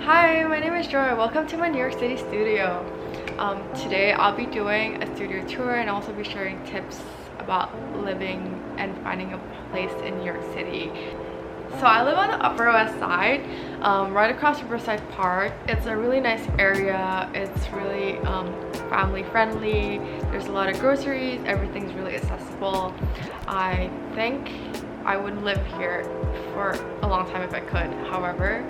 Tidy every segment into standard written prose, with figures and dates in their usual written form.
Hi, my name is Joy. Welcome to my New York City studio. Today I'll be doing a studio tour and also be sharing tips about living and finding a place in New York City. So I live on the Upper West Side, right across Riverside Park. It's a really nice area. It's really family friendly. There's a lot of groceries. Everything's really accessible. I think I would live here for a long time if I could. However,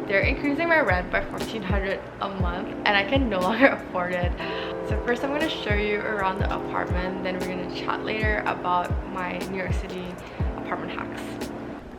they're increasing my rent by $1,400 a month and I can no longer afford it. So first I'm going to show you around the apartment, then we're going to chat later about my New York City apartment hacks.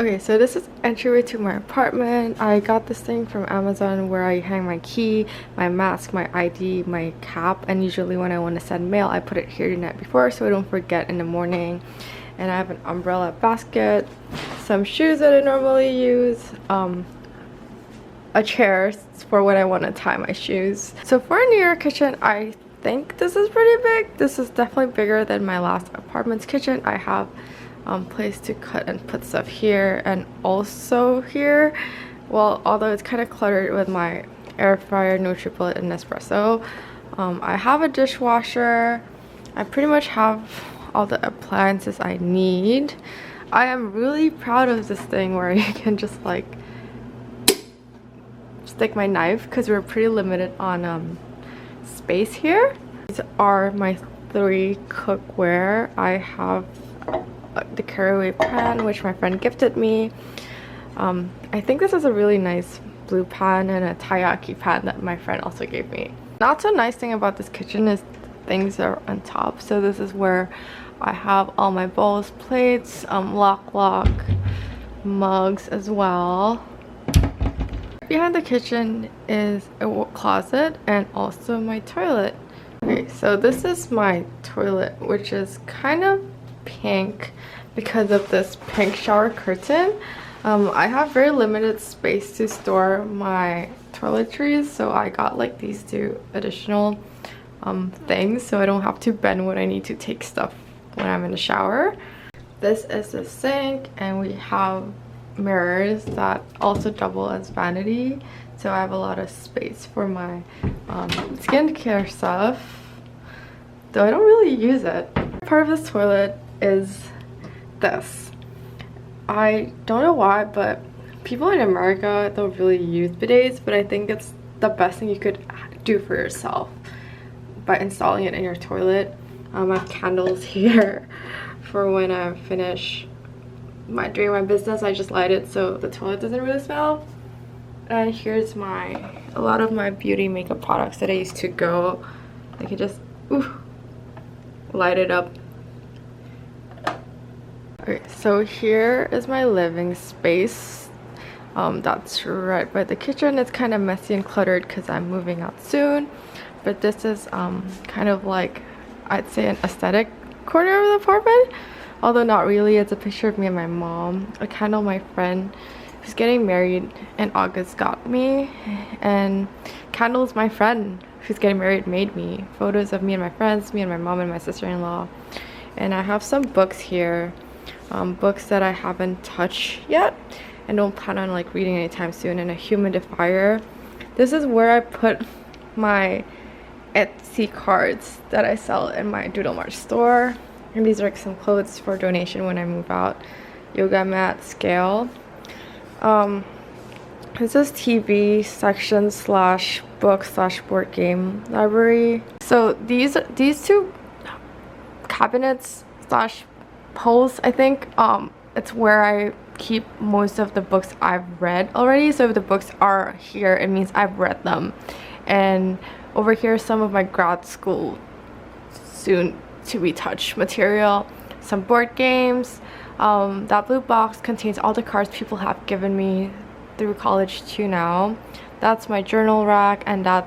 Okay, so this is entryway to my apartment. I got this thing from Amazon where I hang my key, my mask, my ID, my cap, and usually when I want to send mail I put it here the night before so I don't forget in the morning. And I have an umbrella basket, some shoes that I normally use, a chair for when I want to tie my shoes. So for a New York kitchen, I think this is pretty big. This is definitely bigger than my last apartment's kitchen. I have place to cut and put stuff here and also here. Well, although it's kind of cluttered with my air fryer, NutriBullet, and Nespresso. I have a dishwasher. I pretty much have all the appliances I need. I am really proud of this thing where you can just like stick my knife because we're pretty limited on space here. These are my 3 cookware. I have the caraway pan which my friend gifted me. I think this is a really nice blue pan, and a taiyaki pan that my friend also gave me. Not so nice thing about this kitchen is things are on top, so this is where I have all my bowls, plates, lock mugs as well. Behind the kitchen is a closet and also my toilet. Okay, so this is my toilet, which is kind of pink because of this pink shower curtain. I have very limited space to store my toiletries, so I got like these 2 additional things so I don't have to bend when I need to take stuff when I'm in the shower. This is the sink, and we have mirrors that also double as vanity, so I have a lot of space for my skincare stuff, though I don't really use it. Part of this toilet is this. I don't know why, but people in America don't really use bidets, but I think it's the best thing you could do for yourself by installing it in your toilet. I have candles here for when I finish doing my business. I just light it so the toilet doesn't really smell. And here's a lot of my beauty makeup products that I used to go. I can just light it up. Okay, so here is my living space. That's right by the kitchen. It's kind of messy and cluttered because I'm moving out soon, but this is kind of like, I'd say, an aesthetic corner of the apartment. Although not really. It's a picture of me and my mom, a candle my friend who's getting married in August got me, and candles my friend who's getting married made me. Photos of me and my friends, me and my mom and my sister-in-law. And I have some books here, books that I haven't touched yet and don't plan on like reading anytime soon, and a humidifier. This is where I put my Etsy cards that I sell in my Doodle Mart store. And these are like some clothes for donation when I move out. Yoga mat, scale. This is TV section / book / board game library. So these 2 cabinets / poles, I think, it's where I keep most of the books I've read already. So if the books are here, it means I've read them. And over here, some of my grad school soon to be touched material, some board games. That blue box contains all the cards people have given me through college to now. That's my journal rack, and that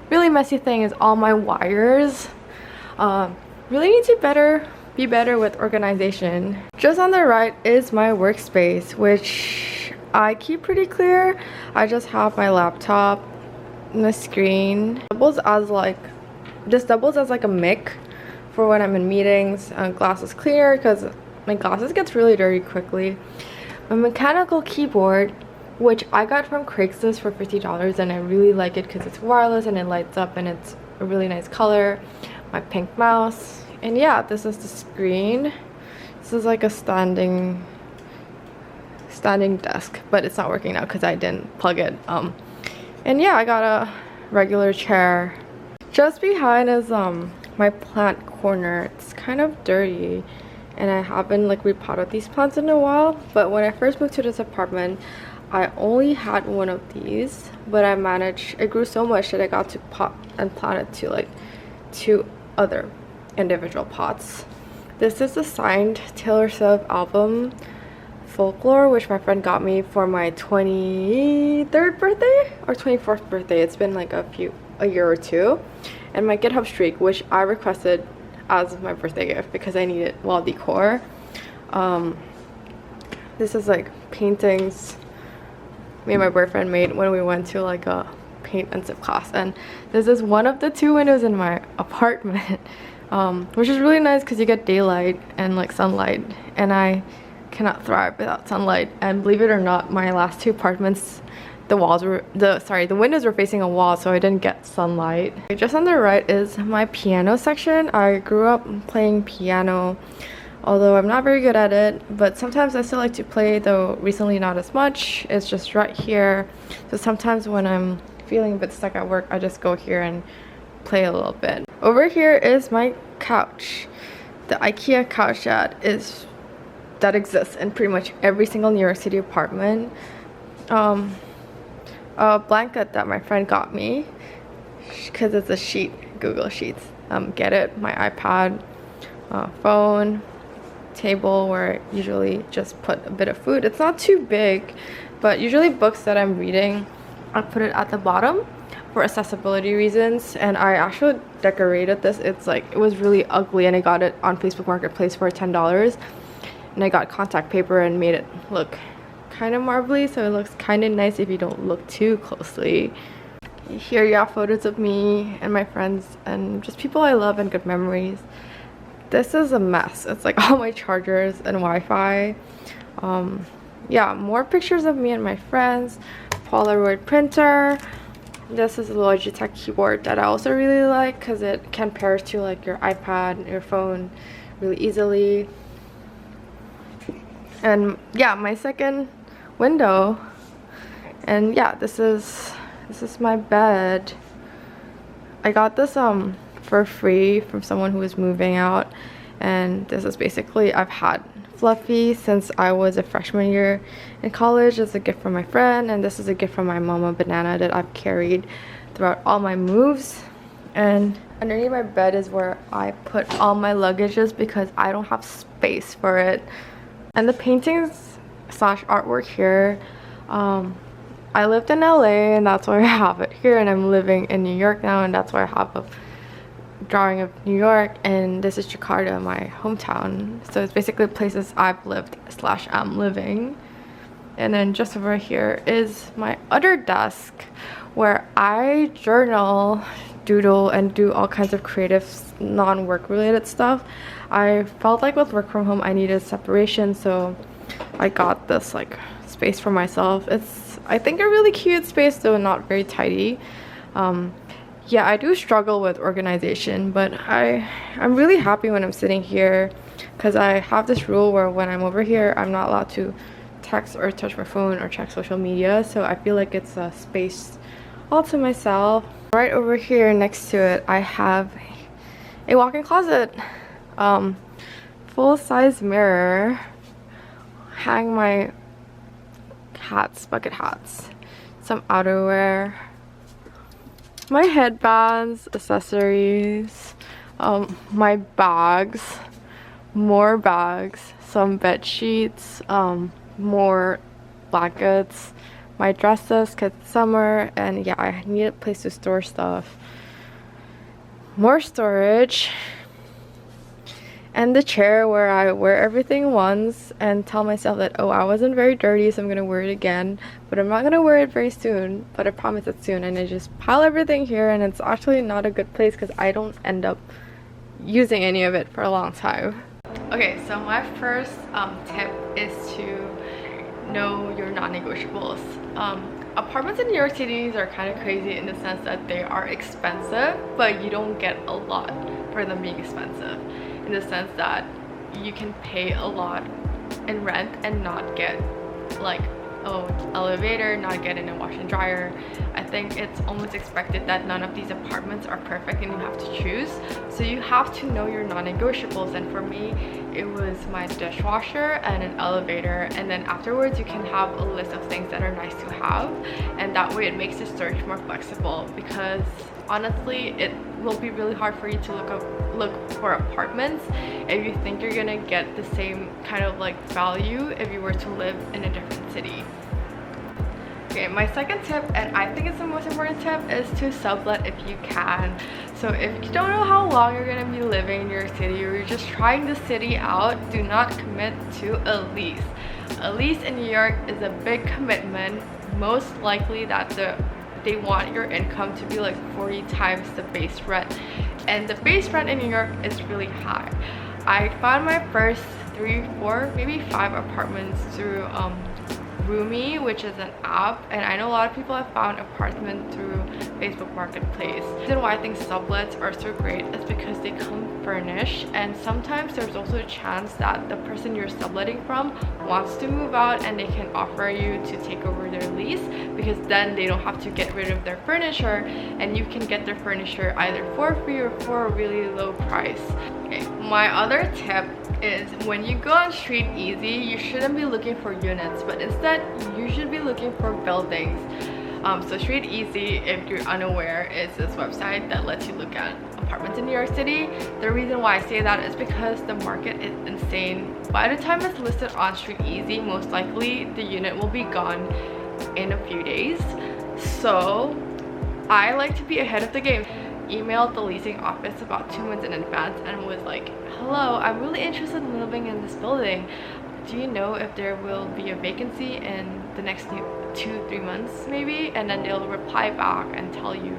really messy thing is all my wires. Really need to be better with organization. Just on the right is my workspace, which I keep pretty clear. I just have my laptop and the screen. Doubles as like a mic for when I'm in meetings. Glasses cleaner because my glasses gets really dirty quickly. My mechanical keyboard, which I got from Craigslist for $50, and I really like it because it's wireless and it lights up and it's a really nice color. My pink mouse, and yeah, this is the screen. This is like a standing desk, but it's not working now because I didn't plug it. And yeah, I got a regular chair. Just behind is my plant corner. It's kind of dirty and I haven't like repotted these plants in a while, but when I first moved to this apartment I only had one of these, but I managed, it grew so much that I got to pot and plant it to like 2 other individual pots. This is the signed Taylor Swift album Folklore, which my friend got me for my 23rd birthday or 24th birthday. It's been like a year or two. And my GitHub streak, which I requested as my birthday gift because I needed wall decor. This is like paintings me and my boyfriend made when we went to like a paint and sip class, and this is one of the 2 windows in my apartment, which is really nice because you get daylight and like sunlight, and I cannot thrive without sunlight. And believe it or not, my last 2 apartments, the windows were facing a wall, so I didn't get sunlight. Just on the right is my piano section. I grew up playing piano, although I'm not very good at it, but sometimes I still like to play, though recently not as much. It's just right here, so sometimes when I'm feeling a bit stuck at work I just go here and play a little bit. Over here is my couch, the IKEA couch that exists in pretty much every single New York City apartment. A blanket that my friend got me because it's a sheet, Google Sheets. Get it? My iPad, phone, table where I usually just put a bit of food. It's not too big, but usually books that I'm reading I put it at the bottom for accessibility reasons. And I actually decorated this. It was really ugly and I got it on Facebook Marketplace for $10, and I got contact paper and made it look kind of marbly, so it looks kind of nice if you don't look too closely. Here you have photos of me and my friends and just people I love and good memories. This is a mess. It's like all my chargers and Wi-Fi. Yeah, more pictures of me and my friends. Polaroid printer. This is a Logitech keyboard that I also really like because it can pair to like your iPad, your phone really easily. And yeah, my second window. And yeah, this is my bed. I got this for free from someone who was moving out, and this is basically, I've had Fluffy since I was a freshman year in college as a gift from my friend, and this is a gift from my mama banana that I've carried throughout all my moves. And underneath my bed is where I put all my luggages because I don't have space for it. And the paintings slash artwork here, I lived in LA and that's why I have it here, and I'm living in New York now and that's why I have a drawing of New York, and this is Jakarta, my hometown. So it's basically places I've lived slash am living. And then just over here is my other desk where I journal, doodle, and do all kinds of creative non-work related stuff. I felt like with work from home I needed separation, so I got this like space for myself. It's, I think, a really cute space, though not very tidy. Yeah, I do struggle with organization, but I'm really happy when I'm sitting here because I have this rule where when I'm over here I'm not allowed to text or touch my phone or check social media, so I feel like it's a space all to myself. Right over here next to it I have a walk-in closet, full-size mirror, hang my hats, bucket hats, some outerwear, my headbands, accessories, my bags, more bags, some bed sheets, more blankets, my dresses because it's summer, and yeah, I need a place to store stuff, more storage, and the chair where I wear everything once and tell myself that, oh, I wasn't very dirty, so I'm gonna wear it again, but I'm not gonna wear it very soon, but I promise it's soon. And I just pile everything here, and it's actually not a good place because I don't end up using any of it for a long time. Okay, so my first tip is to know your non-negotiables. Apartments in New York City are kind of crazy in the sense that they are expensive, but you don't get a lot for them being expensive, in the sense that you can pay a lot in rent and not get like elevator, not get in a wash and dryer. I think it's almost expected that none of these apartments are perfect and you have to choose, so you have to know your non-negotiables. And for me, it was my dishwasher and an elevator, and then afterwards you can have a list of things that are nice to have, and that way it makes the search more flexible, because honestly it will be really hard for you to look for apartments if you think you're gonna get the same kind of like value if you were to live in a different city. Okay, my second tip, and I think it's the most important tip, is to sublet if you can. So if you don't know how long you're gonna be living in your city, or you're just trying the city out, do not commit to a lease. A lease in New York is a big commitment. Most likely that they want your income to be like 40 times the base rent, and the base rent in New York is really high. I found my first 3, 4, maybe 5 apartments through Roomy, which is an app, and I know a lot of people have found apartments through Facebook Marketplace. The reason why I think sublets are so great is because they come furnished, and sometimes there's also a chance that the person you're subletting from wants to move out and they can offer you to take over their lease, because then they don't have to get rid of their furniture and you can get their furniture either for free or for a really low price. Okay, my other tip is when you go on Street Easy, you shouldn't be looking for units, but instead you should be looking for buildings. So Street Easy, if you're unaware, is this website that lets you look at apartments in New York City. The reason why I say that is because the market is insane. By the time it's listed on Street Easy, most likely the unit will be gone in a few days. So I like to be ahead of the game. Emailed the leasing office about 2 months in advance and was like, hello, I'm really interested in living in this building. Do you know if there will be a vacancy in the next 2-3 months maybe? And then they'll reply back and tell you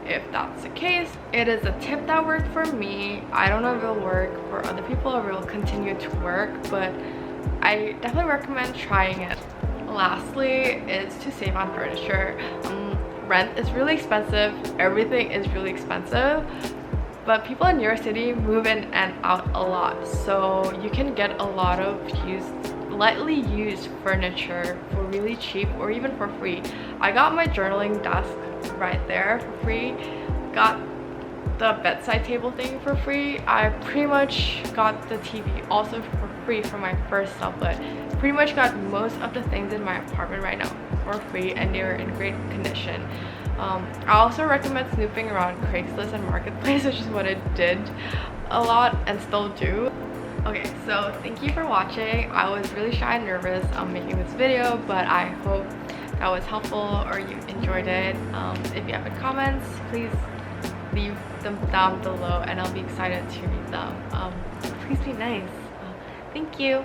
if that's the case. It is a tip that worked for me. I don't know if it'll work for other people or it will continue to work, but I definitely recommend trying it. Lastly is to save on furniture. Rent is really expensive, everything is really expensive, but people in New York City move in and out a lot, so you can get a lot of lightly used furniture for really cheap or even for free. I got my journaling desk right there for free, got the bedside table thing for free. I pretty much got the TV also for free for my first sublet. Pretty much got most of the things in my apartment right now for free, and they were in great condition. I also recommend snooping around Craigslist and Marketplace, which is what I did a lot and still do. Okay, so thank you for watching. I was really shy and nervous making this video, but I hope that was helpful or you enjoyed it. If you have any comments, please leave them down below and I'll be excited to read them. Please be nice. Thank you.